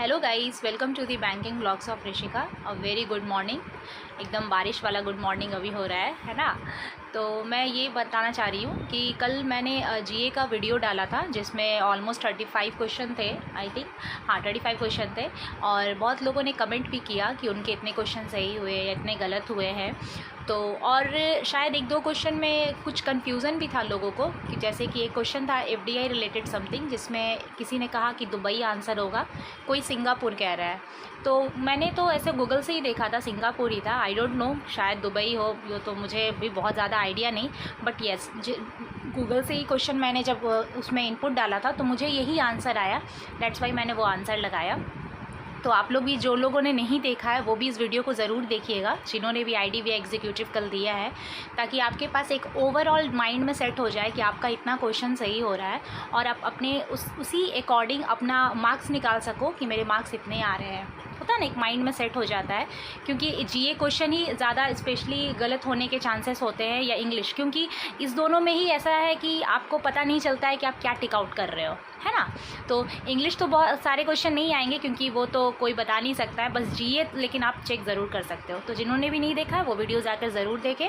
Hello guys, welcome to the banking blogs of Rishika. A very good morning. एकदम बारिश वाला good morning अभी हो रहा है ना। तो मैं ये बताना चाह रही हूँ कि कल मैंने जीए का वीडियो डाला था जिसमें ऑलमोस्ट 35 क्वेश्चन थे, आई थिंक। हाँ, 35 क्वेश्चन थे और बहुत लोगों ने कमेंट भी किया कि उनके इतने क्वेश्चन सही हुए या इतने गलत हुए हैं। तो और शायद एक दो क्वेश्चन में कुछ कन्फ्यूज़न भी था लोगों को, कि जैसे कि एक क्वेश्चन था एफडीआई रिलेटेड समथिंग, जिसमें किसी ने कहा कि दुबई आंसर होगा, कोई सिंगापुर कह रहा है। तो मैंने तो ऐसे गूगल से ही देखा था, सिंगापुर ही था। आई डोंट नो, शायद दुबई हो, ये तो मुझे भी बहुत ज़्यादा आइडिया नहीं। बट येस, गूगल से ही क्वेश्चन मैंने जब उसमें इनपुट डाला था तो मुझे यही आंसर आया। दैट्स वाई मैंने वो आंसर लगाया। तो आप लोग भी, जो लोगों ने नहीं देखा है वो भी इस वीडियो को ज़रूर देखिएगा, जिन्होंने भी आईडीबीआई एग्जीक्यूटिव कल दिया है, ताकि आपके पास एक ओवरऑल माइंड में सेट हो जाए कि आपका इतना क्वेश्चन सही हो रहा है और आप अपने उसी अकॉर्डिंग अपना मार्क्स निकाल सको कि मेरे मार्क्स इतने आ रहे हैं। होता है ना, एक माइंड में सेट हो जाता है। क्योंकि जीए क्वेश्चन ही ज़्यादा स्पेशली गलत होने के चांसेस होते हैं, या इंग्लिश, क्योंकि इस दोनों में ही ऐसा है कि आपको पता नहीं चलता है कि आप क्या टिक आउट कर रहे हो, है ना। तो इंग्लिश तो बहुत सारे क्वेश्चन नहीं आएंगे क्योंकि वो तो कोई बता नहीं सकता है, बस जीए लेकिन आप चेक ज़रूर कर सकते हो। तो जिन्होंने भी नहीं देखा है वो वीडियो जाकर ज़रूर देखें।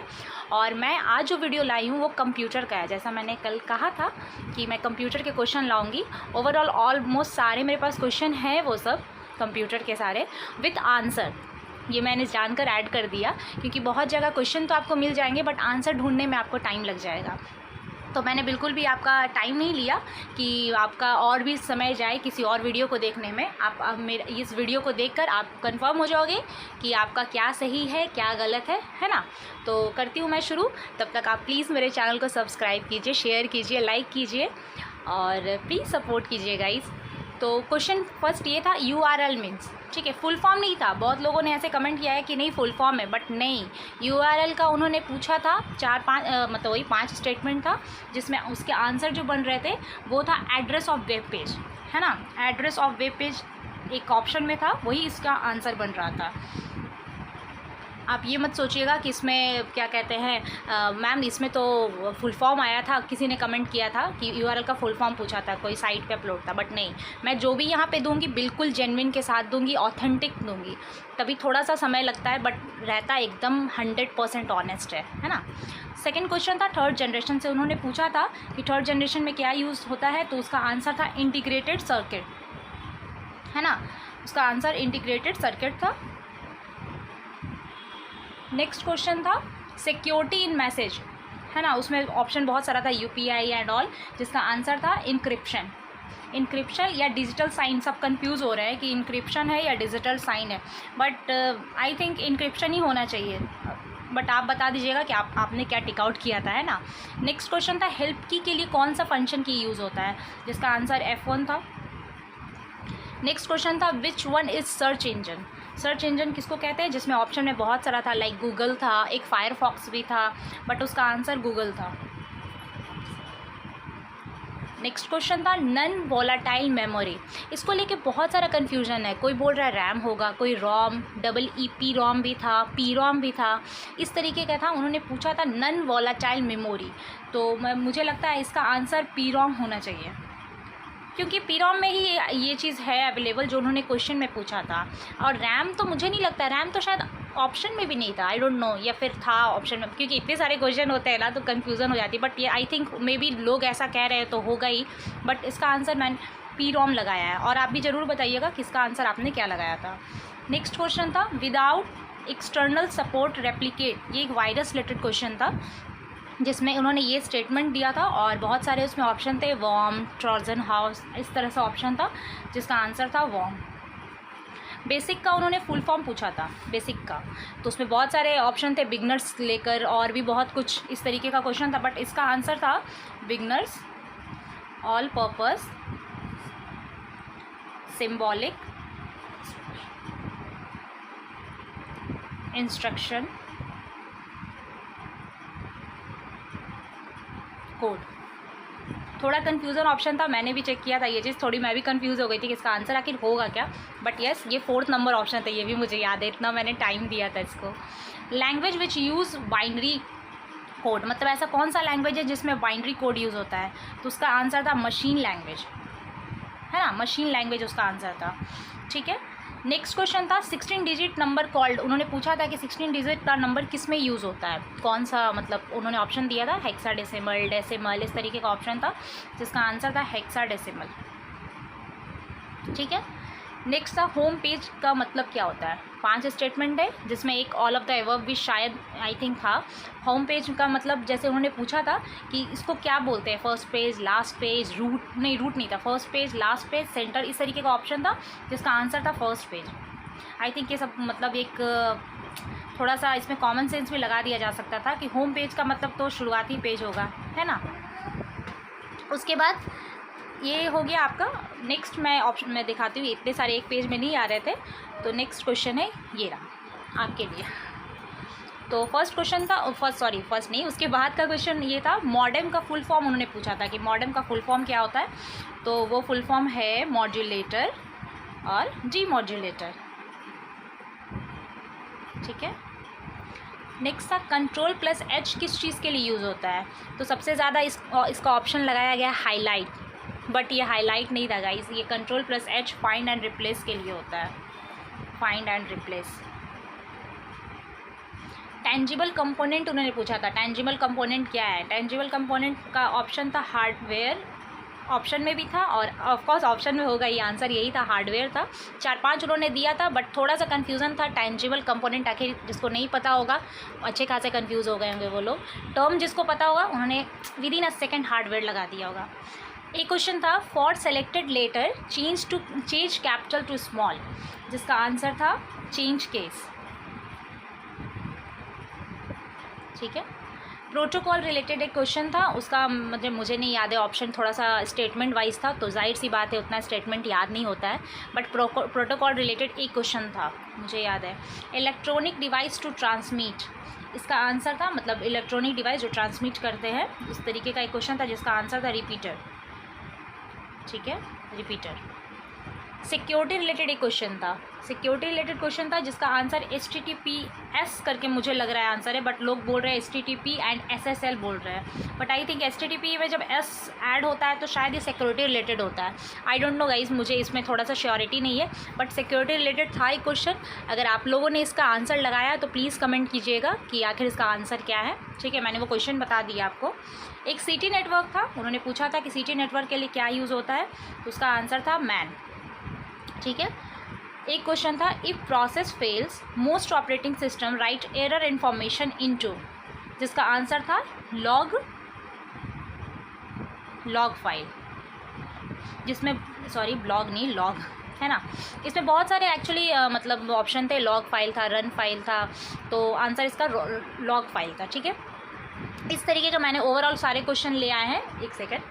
और मैं आज जो वीडियो लाई हूँ वो कंप्यूटर का है। जैसा मैंने कल कहा था कि मैं कंप्यूटर के क्वेश्चन लाऊंगी। ओवरऑल ऑलमोस्ट सारे मेरे पास क्वेश्चन हैं, वो सब कंप्यूटर के सारे विथ आंसर। ये मैंने जानकर ऐड कर दिया क्योंकि बहुत जगह क्वेश्चन तो आपको मिल जाएंगे बट आंसर ढूंढने में आपको टाइम लग जाएगा। तो मैंने बिल्कुल भी आपका टाइम नहीं लिया कि आपका और भी समय जाए किसी और वीडियो को देखने में। आप मेरे इस वीडियो को देखकर आप कंफर्म हो जाओगे कि आपका क्या सही है क्या गलत है ना। तो करती हूँ मैं शुरू। तब तक आप प्लीज़ मेरे चैनल को सब्सक्राइब कीजिए, शेयर कीजिए, लाइक कीजिए और प्लीज़ सपोर्ट कीजिए गाइज़। तो क्वेश्चन फर्स्ट ये था, URL मीन्स, ठीक है, फुल फॉर्म नहीं था। बहुत लोगों ने ऐसे कमेंट किया है कि नहीं फुल फॉर्म है, बट नहीं। URL का उन्होंने पूछा था, 4-5 मतलब वही 5 स्टेटमेंट था, जिसमें उसके आंसर जो बन रहे थे वो था एड्रेस ऑफ वेब पेज, है ना। एड्रेस ऑफ वेब पेज एक ऑप्शन में था, वही इसका आंसर बन रहा था। आप ये मत सोचिएगा कि इसमें क्या कहते हैं मैम इसमें तो फुल फॉर्म आया था, किसी ने कमेंट किया था कि URL का फुल फॉर्म पूछा था, कोई साइट पे अपलोड था, बट नहीं। मैं जो भी यहाँ पे दूंगी बिल्कुल जेन्युइन के साथ दूंगी, ऑथेंटिक दूंगी। तभी थोड़ा सा समय लगता है बट रहता एकदम 100% ऑनेस्ट है ना। सेकेंड क्वेश्चन था थर्ड जनरेशन से। उन्होंने पूछा था कि थर्ड जनरेशन में क्या यूज़ होता है, तो उसका आंसर था इंटीग्रेटेड सर्किट, है ना। उसका आंसर इंटीग्रेटेड सर्किट था। नेक्स्ट क्वेश्चन था सिक्योरिटी इन मैसेज, है ना। उसमें ऑप्शन बहुत सारा था, UPI एंड ऑल, जिसका आंसर था इंक्रिप्शन। इंक्रिप्शन या डिजिटल साइन, सब कंफ्यूज हो रहे हैं कि इंक्रिप्शन है या डिजिटल साइन है, बट आई थिंक इंक्रिप्शन ही होना चाहिए। बट आप बता दीजिएगा कि आपने क्या टिक आउट किया था, है ना। नेक्स्ट क्वेश्चन था हेल्प की के लिए कौन सा फंक्शन की यूज़ होता है, जिसका आंसर F1 था। नेक्स्ट क्वेश्चन था which one is search engine. Search engine किसको कहते हैं, जिसमें ऑप्शन में बहुत सारा था, लाइक गूगल था, एक फायरफॉक्स भी था, बट उसका आंसर गूगल था। नेक्स्ट क्वेश्चन था नन वोलाटाइल मेमोरी। इसको लेके बहुत सारा कन्फ्यूजन है, कोई बोल रहा है रैम होगा, कोई रोम, EEPROM भी था, PROM भी था, इस तरीके का था। उन्होंने पूछा था नन वोलाटाइल मेमोरी, तो मुझे लगता है इसका आंसर PROM होना चाहिए, क्योंकि PROM में ही ये चीज़ है अवेलेबल जो उन्होंने क्वेश्चन में पूछा था। और रैम तो मुझे नहीं लगता, रैम तो शायद ऑप्शन में भी नहीं था, आई डोंट नो, या फिर था ऑप्शन में, क्योंकि इतने सारे क्वेश्चन होते हैं ना तो कन्फ्यूज़न हो जाती है। बट ये आई थिंक मे बी लोग ऐसा कह रहे हैं तो होगा ही, बट इसका आंसर मैंने PROM लगाया है। और आप भी ज़रूर बताइएगा किसका आंसर आपने क्या लगाया था। नेक्स्ट क्वेश्चन था विदाउट एक्सटर्नल सपोर्ट रेप्लिकेट। ये एक वायरस रिलेटेड क्वेश्चन था जिसमें उन्होंने ये स्टेटमेंट दिया था और बहुत सारे उसमें ऑप्शन थे, वॉर्म, ट्रोजन हाउस, इस तरह से ऑप्शन था, जिसका आंसर था वॉर्म। बेसिक का उन्होंने फुल फॉर्म पूछा था, बेसिक का, तो उसमें बहुत सारे ऑप्शन थे, बिगनर्स लेकर और भी बहुत कुछ इस तरीके का क्वेश्चन था, बट इसका आंसर था beginners, all purpose, symbolic, instruction, code. थोड़ा कन्फ्यूज़न ऑप्शन था, मैंने भी चेक किया था ये चीज़, थोड़ी मैं भी कंफ्यूज हो गई थी कि इसका आंसर आखिर होगा क्या। बट येस, ये 4th नंबर ऑप्शन था, ये भी मुझे याद है, इतना मैंने टाइम दिया था इसको। Language which use binary code, मतलब ऐसा कौन सा लैंग्वेज है जिसमें बाइनरी कोड यूज़ होता है, तो उसका आंसर था मशीन लैंग्वेज, है ना, मशीन लैंग्वेज उसका आंसर था। ठीक है, नेक्स्ट क्वेश्चन था 16 डिजिट नंबर कॉल्ड। उन्होंने पूछा था कि 16 डिजिट का नंबर किस में यूज़ होता है, कौन सा, मतलब उन्होंने ऑप्शन दिया था हेक्साडेसिमल, डेसिमल, इस तरीके का ऑप्शन था, जिसका आंसर था हेक्साडेसिमल। ठीक है, नेक्स्ट था होम पेज का मतलब क्या होता है। 5 स्टेटमेंट है जिसमें एक ऑल ऑफ द एबव भी शायद आई थिंक था। होम पेज का मतलब जैसे उन्होंने पूछा था कि इसको क्या बोलते हैं, first page, last page, root नहीं था, first page, last page, centre, इस तरीके का ऑप्शन था, जिसका आंसर था फर्स्ट पेज। आई थिंक ये सब मतलब एक थोड़ा सा इसमें कॉमन सेंस भी लगा दिया जा सकता था कि होम पेज का मतलब तो शुरुआती पेज होगा, है ना। उसके बाद ये हो गया आपका। नेक्स्ट मैं ऑप्शन में दिखाती हूँ, इतने सारे एक पेज में नहीं आ रहे थे, तो नेक्स्ट क्वेश्चन है ये रहा आपके लिए। तो फर्स्ट क्वेश्चन था, फर्स्ट नहीं, उसके बाद का क्वेश्चन ये था मॉडेम का फुल फॉर्म। उन्होंने पूछा था कि मॉडेम का फुल फॉर्म क्या होता है, तो वो फुल फॉर्म है मॉड्यूलेटर और डी मॉड्यूलेटर। ठीक है, नेक्स्ट था कंट्रोल प्लस एच किस चीज़ के लिए यूज़ होता है, तो सबसे ज़्यादा इसका ऑप्शन लगाया गया हाईलाइट, बट ये हाईलाइट नहीं था गाइस, ये control plus H find and replace के लिए होता है, find and replace. Tangible component उन्होंने पूछा था, टेंजिबल कंपोनेंट क्या है, टेंजिबल कंपोनेंट का ऑप्शन था हार्डवेयर, ऑप्शन में भी था और ऑफकोर्स ऑप्शन में होगा, ये आंसर यही था, हार्डवेयर था। 4-5 उन्होंने दिया था, बट थोड़ा सा कन्फ्यूज़न था। टेंजिबल कंपोनेंट आखिर जिसको नहीं पता होगा अच्छे खासे कन्फ्यूज़ हो गए होंगे वो लोग। टर्म जिसको पता होगा उन्होंने with in a second hardware लगा दिया होगा। एक क्वेश्चन था for selected letter change capital to small, जिसका आंसर था चेंज केस। ठीक है, प्रोटोकॉल रिलेटेड एक क्वेश्चन था, उसका मतलब मुझे नहीं याद है, ऑप्शन थोड़ा सा स्टेटमेंट वाइज था, तो जाहिर सी बात है उतना स्टेटमेंट याद नहीं होता है, बट प्रोटोकॉल रिलेटेड एक क्वेश्चन था मुझे याद है। इलेक्ट्रॉनिक डिवाइस टू ट्रांसमिट, इसका आंसर था मतलब इलेक्ट्रॉनिक डिवाइस जो ट्रांसमिट करते हैं, उस तरीके का एक क्वेश्चन था, जिसका आंसर था रिपीटर। ठीक है, रिपीटर। सिक्योरिटी रिलेटेड एक क्वेश्चन था, सिक्योरिटी रिलेटेड क्वेश्चन था, जिसका आंसर HTTPS करके मुझे लग रहा है आंसर है, बट लोग बोल रहे हैं HTTP एंड SSL बोल रहे हैं, बट आई थिंक HTTP में जब S ऐड होता है तो शायद ये सिक्योरिटी रिलेटेड होता है। आई डोंट नो गाइज, मुझे इसमें थोड़ा सा श्योरिटी नहीं है, बट सिक्योरिटी रिलेटेड था एक क्वेश्चन। अगर आप लोगों ने इसका आंसर लगाया तो प्लीज़ कमेंट कीजिएगा कि आखिर इसका आंसर क्या है। ठीक है, मैंने वो क्वेश्चन बता दिया आपको। एक सिटी नेटवर्क था, उन्होंने पूछा था कि सिटी नेटवर्क के लिए क्या यूज़ होता है, तो उसका आंसर था मैन। ठीक है, एक क्वेश्चन था if process fails most operating system right error information into, जिसका आंसर था लॉग फाइल, जिसमें सॉरी ब्लॉग नहीं लॉग, है ना। इसमें बहुत सारे एक्चुअली मतलब ऑप्शन थे, लॉग फाइल था, रन फाइल था, तो आंसर इसका लॉग फाइल था। ठीक है, इस तरीके का मैंने ओवरऑल सारे क्वेश्चन ले आए हैं। एक सेकेंड,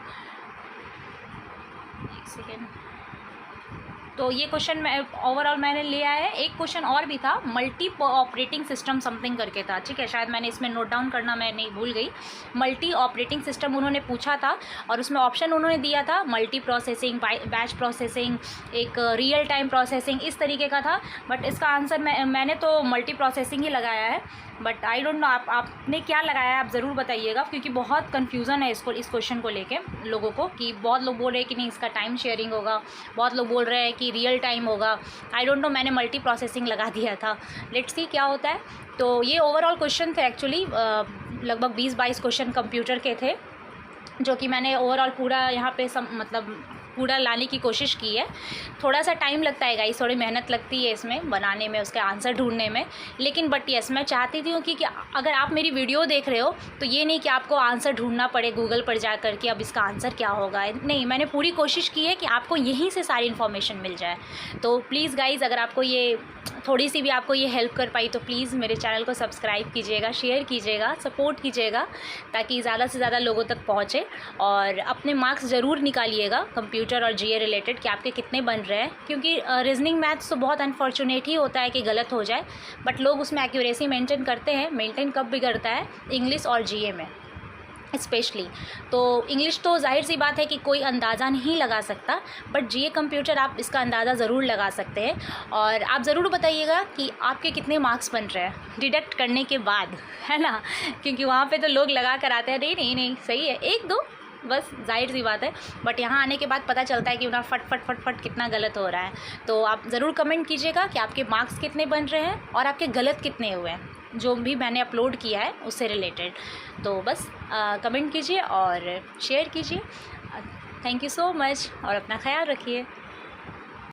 तो ये क्वेश्चन मैं ओवरऑल मैंने ले आया है। एक क्वेश्चन और भी था, मल्टी ऑपरेटिंग सिस्टम समथिंग करके था। ठीक है, शायद मैंने इसमें नोट डाउन करना मैं नहीं भूल गई। मल्टी ऑपरेटिंग सिस्टम उन्होंने पूछा था, और उसमें ऑप्शन उन्होंने दिया था मल्टी प्रोसेसिंग, बैच प्रोसेसिंग, एक रियल टाइम प्रोसेसिंग, इस तरीके का था। बट इसका आंसर मैंने तो मल्टी प्रोसेसिंग ही लगाया है, बट आई डोंट नो आपने क्या लगाया है, आप ज़रूर बताइएगा, क्योंकि बहुत कन्फ्यूज़न है इस क्वेश्चन को लेके लोगों को, कि बहुत लोग बोल रहे हैं कि नहीं इसका टाइम शेयरिंग होगा, बहुत लोग बोल रहे हैं कि रियल टाइम होगा। आई डोंट नो, मैंने मल्टी प्रोसेसिंग लगा दिया था, लेट्स सी क्या होता है। तो ये ओवरऑल क्वेश्चन थे एक्चुअली, लगभग 20-22 क्वेश्चन कंप्यूटर के थे, जो कि मैंने ओवरऑल पूरा यहाँ पे मतलब पूरा लाने की कोशिश की है। थोड़ा सा टाइम लगता है गाइस, थोड़ी मेहनत लगती है इसमें बनाने में, उसके आंसर ढूंढने में, लेकिन बट यस मैं चाहती थी कि अगर आप मेरी वीडियो देख रहे हो तो ये नहीं कि आपको आंसर ढूंढना पड़े गूगल पर जा कर के अब इसका आंसर क्या होगा, नहीं, मैंने पूरी कोशिश की है कि आपको यहीं से सारी इन्फॉर्मेशन मिल जाए। तो प्लीज़ गाइज़, अगर आपको ये थोड़ी सी भी आपको ये हेल्प कर पाई तो प्लीज़ मेरे चैनल को सब्सक्राइब कीजिएगा, शेयर कीजिएगा, सपोर्ट कीजिएगा, ताकि ज़्यादा से ज़्यादा लोगों तक पहुँचे। और अपने मार्क्स ज़रूर निकालिएगा कंप्यूटर और जीए रिलेटेड कि आपके कितने बन रहे हैं, क्योंकि रीजनिंग मैथ्स तो बहुत अनफॉर्चुनेट ही होता है कि गलत हो जाए, बट लोग उसमें एक्यूरेसी मेंटेन करते हैं। मेंटेन कब बिगड़ता है? इंग्लिश और जीए में स्पेशली। तो इंग्लिश तो जाहिर सी बात है कि कोई अंदाज़ा नहीं लगा सकता, बट जीए कंप्यूटर आप इसका अंदाज़ा ज़रूर लगा सकते हैं। और आप ज़रूर बताइएगा कि आपके कितने मार्क्स बन रहे हैं डिडक्ट करने के बाद, है ना, क्योंकि वहाँ पे तो लोग लगा कर आते हैं नहीं नहीं नहीं सही है 1-2 बस जाहिर सी बात है, बट यहाँ आने के बाद पता चलता है कि ना फट फट फट फट कितना गलत हो रहा है। तो आप ज़रूर कमेंट कीजिएगा कि आपके मार्क्स कितने बन रहे हैं और आपके गलत कितने हुए हैं जो भी मैंने अपलोड किया है उससे रिलेटेड। तो बस कमेंट कीजिए और शेयर कीजिए। थैंक यू सो मच और अपना ख्याल रखिए।